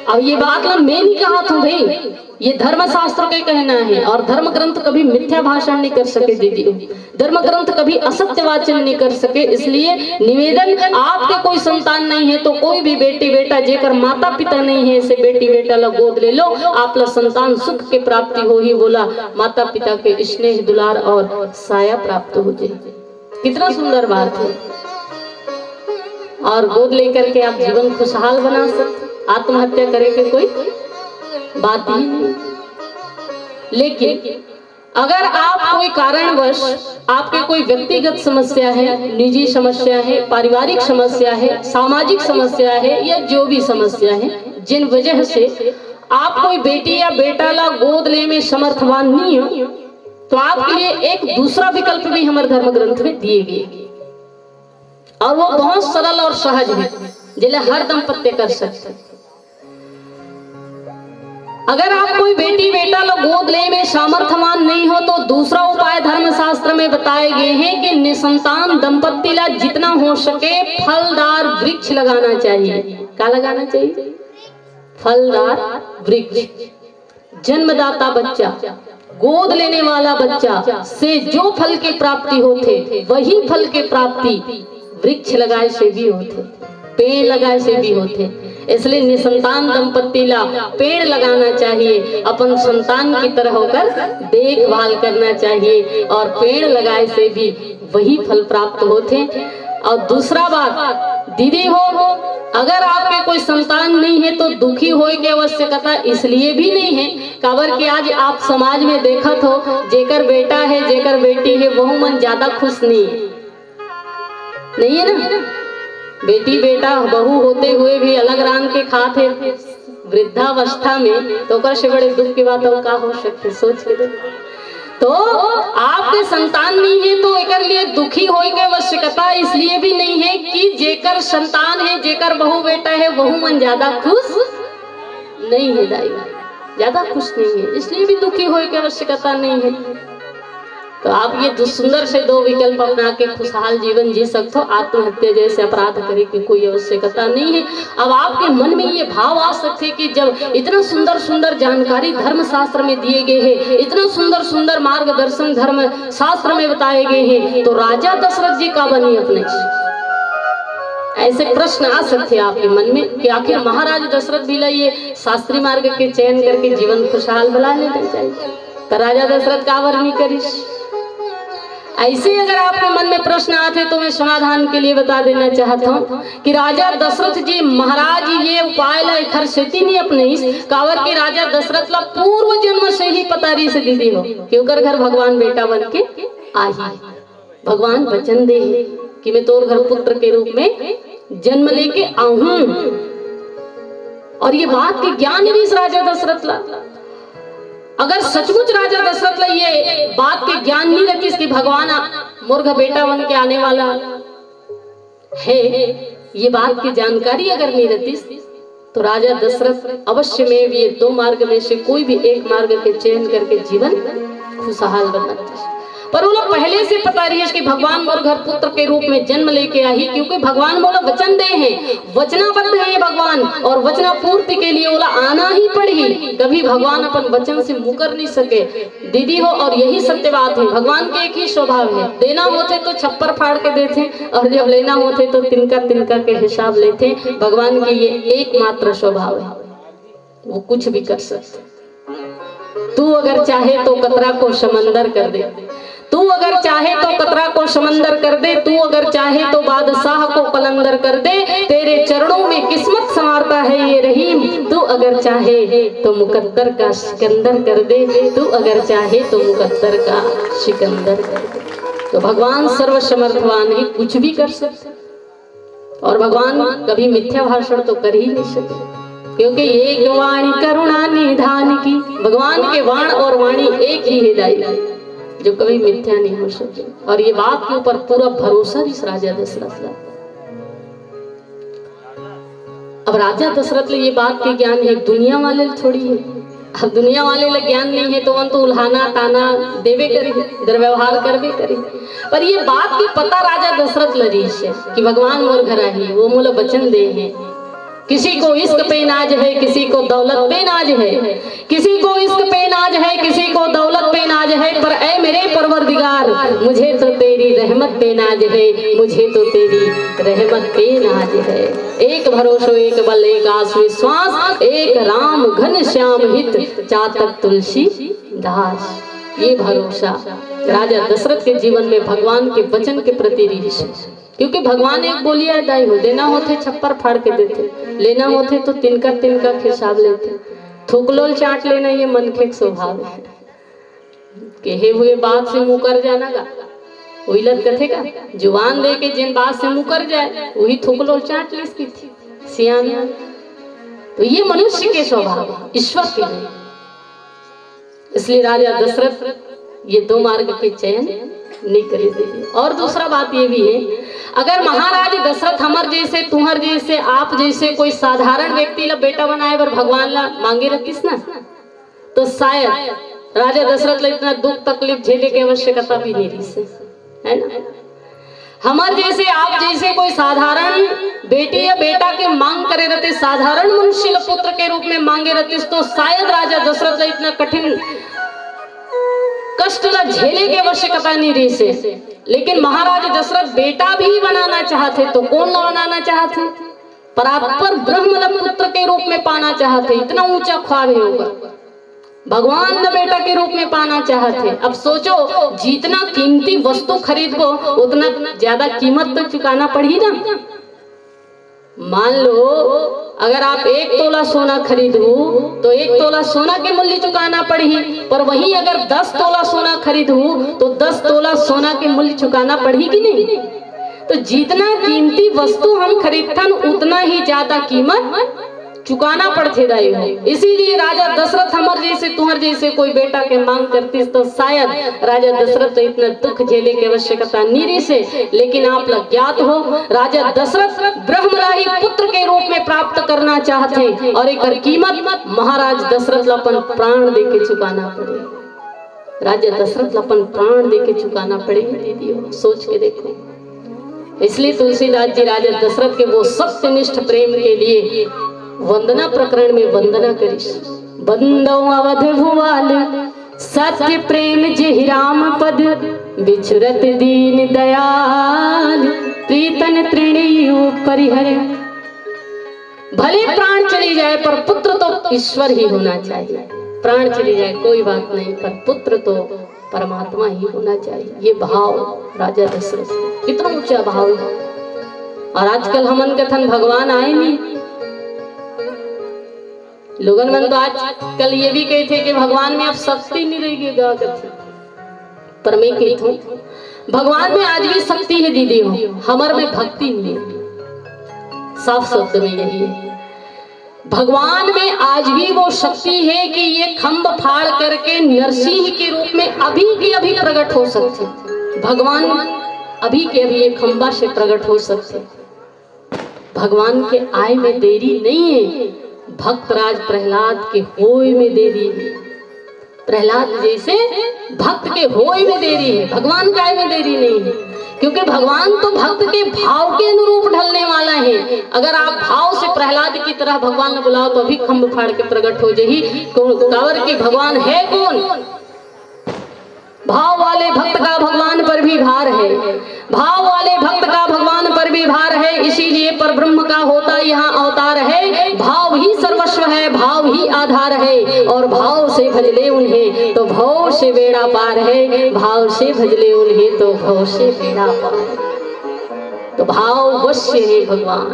अब ये बात ना मैं नहीं कहा था भाई, ये धर्मशास्त्र के कहना है। और धर्म ग्रंथ कभी मिथ्या भाषण नहीं कर सके दीदी, धर्म ग्रंथ कभी असत्य वाचन नहीं कर सके। इसलिए निवेदन, आपके कोई संतान नहीं है तो कोई भी बेटी बेटा जेकर माता पिता नहीं है, ऐसे बेटी बेटा ला गोद ले लो, आप ला संतान सुख के प्राप्ति हो ही बोला, माता पिता के स्नेह दुलार और साया प्राप्त हो जाए। कितना सुंदर बात है। और गोद लेकर के आप जीवन खुशहाल बना सकते, आत्महत्या करे के कोई बात ही नहीं। लेकिन अगर आप कोई कारणवश आपके कोई व्यक्तिगत समस्या है, निजी समस्या है, पारिवारिक समस्या है, सामाजिक समस्या है या जो भी समस्या है, जिन वजह से आप कोई बेटी या बेटा ला गोद ले में समर्थवान नहीं हो, तो आपके लिए एक दूसरा विकल्प भी हमारे धर्म ग्रंथ में दिए गए और वो बहुत सरल और सहज है, जिले हर दंपत्ति कर सकते। अगर आप कोई बेटी बेटा लोग गोद ले में सामर्थ्यवान नहीं हो तो दूसरा उपाय धर्मशास्त्र में बताए गए हैं कि निसंतान दंपत्ति ला जितना हो सके फलदार वृक्ष लगाना चाहिए। क्या लगाना चाहिए? फलदार वृक्ष। जन्मदाता बच्चा, गोद लेने वाला बच्चा से जो फल की प्राप्ति होते वही फल की प्राप्ति वृक्ष लगाए से भी होते, पेड़ लगाए से भी होते। इसलिए निसंतान दंपत्ति ला पेड़ लगाना चाहिए, अपन संतान की तरह होकर देखभाल करना चाहिए और पेड़ लगाए से भी वही फल प्राप्त होते। और दूसरा बात दीदी हो, अगर आपके कोई संतान नहीं है तो दुखी होए की आवश्यकता इसलिए भी नहीं है काबर कि आज आप समाज में देखत हो जेकर बेटा है जेकर बेटी है वह मन ज्यादा खुश नहीं है ना। बेटी बेटा बहू होते हुए भी अलग रंग के खाते वृद्धावस्था में, तो कर से बड़े दुख की बात और का हो सकती, सोच के तो आपके संतान नहीं है तो एक लिए दुखी होए के आवश्यकता इसलिए भी नहीं है कि जेकर संतान है जेकर बहू बेटा है वह मन ज्यादा खुश नहीं है, दाई ज्यादा खुश नहीं है, इसलिए भी दुखी होए के आवश्यकता नहीं है। तो आप ये सुंदर से 2 विकल्प अपना के खुशहाल जीवन जी सकते हो, आत्महत्या जैसे अपराध करे की कोई आवश्यकता नहीं है। अब आपके मन में ये भाव आ सकते कि जब इतना सुंदर सुंदर जानकारी धर्म शास्त्र में दिए गए हैं, इतना सुंदर सुंदर मार्गदर्शन धर्म शास्त्र में बताए गए हैं, तो राजा दशरथ जी का बनी अपने, ऐसे प्रश्न आ सकते हैं आपके मन में कि आखिर महाराज दशरथ भी ये शास्त्री मार्ग के चयन करके जीवन खुशहाल बना लेना चाहिए, तो राजा दशरथ का वर्णन करिस। ऐसे अगर आपके मन में प्रश्न आते तो मैं समाधान के लिए बता देना चाहता हूँ कि राजा दशरथ जी महाराज ये उपाय ला खर सेती नहीं अपने इस कावर के राजा दशरथ ला पूर्व जन्म से ही पता रही से दीदी हो कि उकर घर भगवान बेटा बन के आई। भगवान वचन दे कि मैं तोर घर पुत्र के रूप में जन्म लेके आऊं। और ये बात के ज्ञान भी इस राजा दशरथ ला, अगर सचमुच राजा दशरथ ला ये बात के ज्ञान नहीं रहती कि भगवान मुर्गा बेटा बन के आने वाला है, ये बात की जानकारी अगर नहीं रहती तो राजा दशरथ अवश्य में भी ये दो मार्ग में से कोई भी एक मार्ग के चयन करके जीवन खुशहाल बनाते। पर वो लोग पहले से पता रही है कि भगवान मोर घर पुत्र के रूप में जन्म लेके आई, क्योंकि भगवान बोला वचन दे हैं, वचनाबद्ध है ये भगवान, और वचना पूर्ति के लिए बोला आना ही पड़ी। कभी भगवान अपन वचन से मुकर नहीं सके दीदी हो। और यही सत्य बात है, भगवान के एक ही स्वभाव है, देना होते तो छप्पर फाड़ के देते और जब लेना होते तो तिनका तिनका के हिसाब लेते। भगवान के ये एकमात्र स्वभाव है, वो कुछ भी कर सकते। तू अगर चाहे तो कतरा को समंदर कर दे, तू अगर चाहे तो कतरा को समंदर कर दे, तू अगर चाहे तो बादशाह को कलंदर कर दे, तेरे चरणों में किस्मत संवारता है ये रहीम। तू अगर चाहे तो मुकद्दर का सिकंदर कर दे, तू अगर चाहे तो मुकद्दर का सिकंदर कर दे। तो भगवान सर्वसमर्थवान ही कुछ भी कर सकते, और भगवान कभी मिथ्या भाषण तो कर ही नहीं सकते, क्योंकि एक वाणी करुणा निधान की, भगवान के वाण और वाणी एक ही हिदायत जो कभी मिथ्या नहीं हो सके। और ये बात के ऊपर पूरा भरोसा इस राजा दशरथ का। अब राजा दशरथ ले ये बात के ज्ञान है, दुनिया वाले थोड़ी है। अब दुनिया वाले ले ज्ञान नहीं है तो उन तो उल्हाना ताना देवे करी, दुर्व्यवहार करवे करी। पर ये बात की पता राजा दशरथ लरीश है कि भगवान मोर घर आई, वो मोला वचन दे हैं। किसी को इश्क पे नाज है, किसी को दौलत पे नाज है, किसी को इश्क पे नाज है, किसी को दौलत पे नाज है, पर ऐ मेरे परवरदिगार मुझे तो तेरी रहमत पे नाज है, मुझे तो तेरी रहमत पे नाज है। एक भरोसो एक बल एक आस विश्वास, एक राम घन श्याम हित चातक तुलसी दास। ये भरोसा राजा दशरथ के जीवन में भगवान के वचन के प्रति रीस, क्योंकि भगवान एक बोलिया दाई हो, देना होते छप्पर फाड़ के देते, लेना होते तो तिनका तिनका हिसाब लेते। थूकलोल चाट लेना ये मन के स्वभाव है, कहे हुए बात से मुकर जाना गा वही लत कथे का, जुबान दे के जिन बात से मुकर जाए वही थूकलोल चाट ले इसकी थी सियाना। तो ये मनुष्य के स्वभाव है, ईश्वर के नहीं। इसलिए राजा दशरथ ये दो मार्ग के चयन नहीं करे देते। और दूसरा बात ये भी है, अगर महाराज दशरथ हमर जैसे तुम्हार जैसे आप जैसे कोई साधारण व्यक्ति ला बेटा बनाए पर भगवान ला मांगे रखिस ना, तो शायद राजा दशरथ ला इतना दुख तकलीफ झेले की आवश्यकता भी नहीं रही, है ना। हमार जैसे आप जैसे कोई साधारण बेटी या बेटा के मांग करे रहते, साधारण मनुष्य ला पुत्र के रूप में मांगे रहते, तो शायद राजा दशरथ ला इतना कठिन कष्ट ला झेले की आवश्यकता नहीं रही से। लेकिन महाराज दशरथ बेटा भी बनाना चाहते, तो कौन ला बनाना चाहते? परात्पर ब्रह्म ला पुत्र के रूप में पाना चाहते। इतना ऊंचा ख्वाब है होगा, भगवान न बेटा के रूप में पाना चाहते। अब सोचो, जितना कीमती वस्तु खरीदो उतना ज्यादा कीमत तो चुकाना पड़ी ना। मान लो अगर आप 1 तोला सोना खरीदो तो 1 तोला सोना के मूल्य चुकाना पड़ी, पर वहीं अगर 10 तोला सोना खरीदो तो 10 तोला सोना के मूल्य चुकाना पड़ी कि नहीं। तो जितना कीमती वस्तु हम खरीदथन उतना ही ज्यादा कीमत चुकाना पड़ते दाई हो। इसीलिए राजा दशरथ हमर जैसे तुम्हार जैसे कोई बेटा के मांग करती तो शायद राजा दशरथ तो इतना दुख झेले की आवश्यकता नहीं रही से। लेकिन आप लोग ज्ञात हो, राजा दशरथ ब्रह्मराही पुत्र के रूप में प्राप्त करना चाहते, और एक कीमत महाराज दशरथ अपन प्राण दे के चुकाना पड़े। राजा दशरथ अपन प्राण दे के चुकाना पड़ेगी दीदी, सोच के देखो। इसलिए तुलसीदास जी राजा दशरथ के वो सत्यनिष्ठ प्रेम के लिए वंदना प्रकरण में वंदना करिस। बंदो अवध भुवाल सत्य प्रेम जेहि राम पद, बिछुरत दीन दयाल प्रीतन तृणीयु परिहर। भले प्राण चली जाए पर पुत्र तो ईश्वर ही होना चाहिए। प्राण चली जाए कोई बात नहीं, पर पुत्र तो परमात्मा ही होना चाहिए। ये भाव राजा दशरथ, कितना ऊंचा भाव है। और आजकल हमन कथन भगवान आए नहीं, लोगन मन तो आजकल ये भी कहते कि भगवान में अब शक्ति नहीं रहेगी गा कथी। पर मैं कहती हूँ भगवान में आज भी शक्ति है दीदी हो, हमार में भक्ति नहीं है। साफ शब्द में यही है, भगवान में आज भी वो शक्ति है कि ये खंभ फाड़ करके नरसिंह के रूप में अभी के अभी प्रकट हो सकते। भगवान अभी के अभी एक खंभा से प्रकट हो सकते। भगवान के आय में देरी नहीं है, भक्तराज प्रहलाद के होय में देरी है। प्रहलाद जैसे भक्त के होय में देरी है, भगवान के आय में देरी नहीं है। क्योंकि भगवान तो भक्त के भाव के अनुरूप ढलने वाला है। अगर आप भाव से प्रहलाद की तरह भगवान ने बुलाओ तो अभी खंभ फाड़ के प्रकट हो जाही। कावर की भगवान है कौन? भाव वाले भक्त का भगवान पर भी भार है, भाव वाले भक्त का भगवान पर भी भार है। इसीलिए पर ब्रह्म का होता यहाँ अवतार है। भाव ही सर्वस्व है, भाव ही आधार है। और भाव से भजले उन्हें तो भव से बेड़ा पार है, भाव से भजले उन्हें तो भव से बेड़ा पार। तो भाव वश्य है भगवान,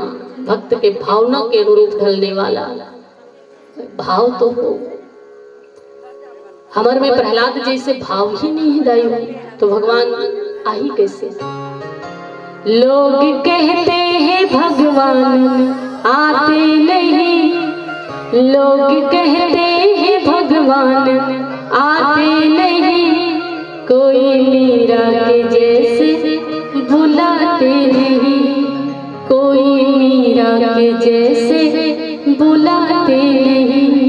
भक्त के भावना के अनुरूप ढलने वाला भाव तो हो। हमारे में प्रहलाद जैसे भाव ही नहीं है दाई, तो भगवान आई कैसे? लोग कहते हैं भगवान आते नहीं, लोग कहते हैं भगवान आते नहीं, कोई मीरा के जैसे बुलाते नहीं, कोई मीरा के जैसे बुलाते नहीं।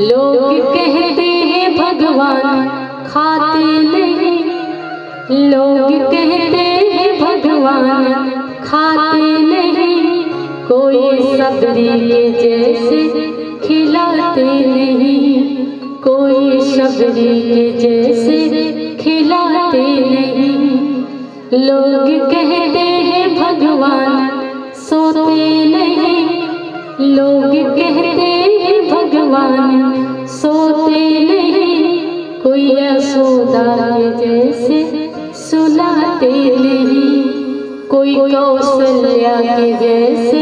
लोग कहते हैं भगवान खाते नहीं, लोग कहते हैं भगवान खाते नहीं, कोई सबरी के जैसे खिलाते नहीं, कोई सबरी के जैसे खिलाते नहीं। लोग कहते हैं भगवान सोते नहीं, लोग कहते हैं भगवान सोते नहीं, कोई यशोदा के जैसे सुलाते नहीं, कोई कौशल्या के जैसे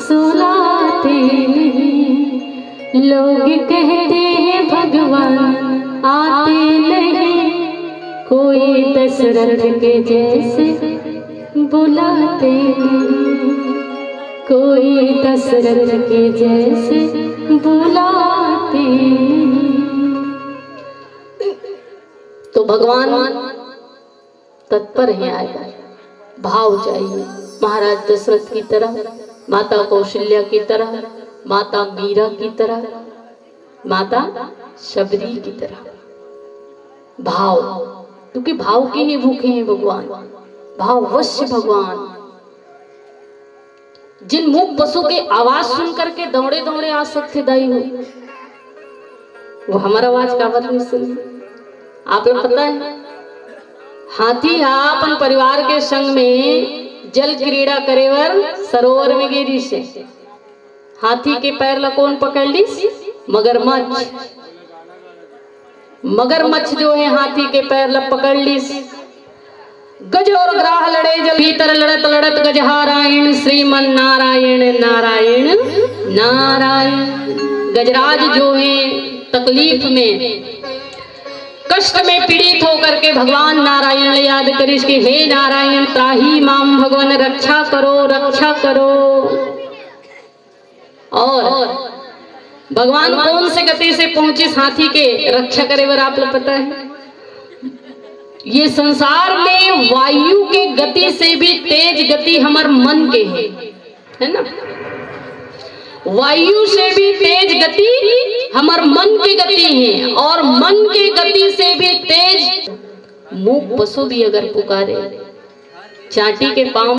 सुलाते नहीं। लोग कहते हैं भगवान आते नहीं, कोई दशरथ के जैसे बुलाते नहीं, कोई दशरथ के जैसे बुलाते नहीं। तो भगवान तत्पर है आएगा, भाव चाहिए। महाराज दशरथ की तरह, माता कौशल्या की तरह, माता मीरा की तरह, माता शबरी की तरह भाव, क्योंकि भाव के ही भूखे हैं भगवान, भाववश्य भगवान। जिन मूक पशु के आवाज सुन करके दौड़े दौड़े आ सकते दाई हो, वो हमारा आवाज काबर नहीं सुनी। आप लोग पता है, हाथी अपन परिवार के संग में जल क्रीड़ा करेवर सरोवर में गिरी से, हाथी के पैर ला कौन पकड़ ली? मगरमच्छ। मगरमच्छ जो है हाथी के पैर ला पकड़ ली। गज और ग्राह लड़े जल भीतर लड़त लड़त गजहारायण श्रीमन नारायण नारायण नारायण। गजराज जो है तकलीफ में कष्ट में पीड़ित होकर के भगवान नारायण ने याद करिस कि हे नारायण त्राही माम, भगवान रक्षा करो रक्षा करो। और भगवान कौन से गति से पहुंचे हाथी के रक्षा करे वर आप लोग पता है? ये संसार में वायु के गति से भी तेज गति हमार मन के है ना, वायु से भी तेज गति हमार मन की गति है, और मन की गति से भी तेज मूक पशु भी अगर पुकारे चाटी के पांव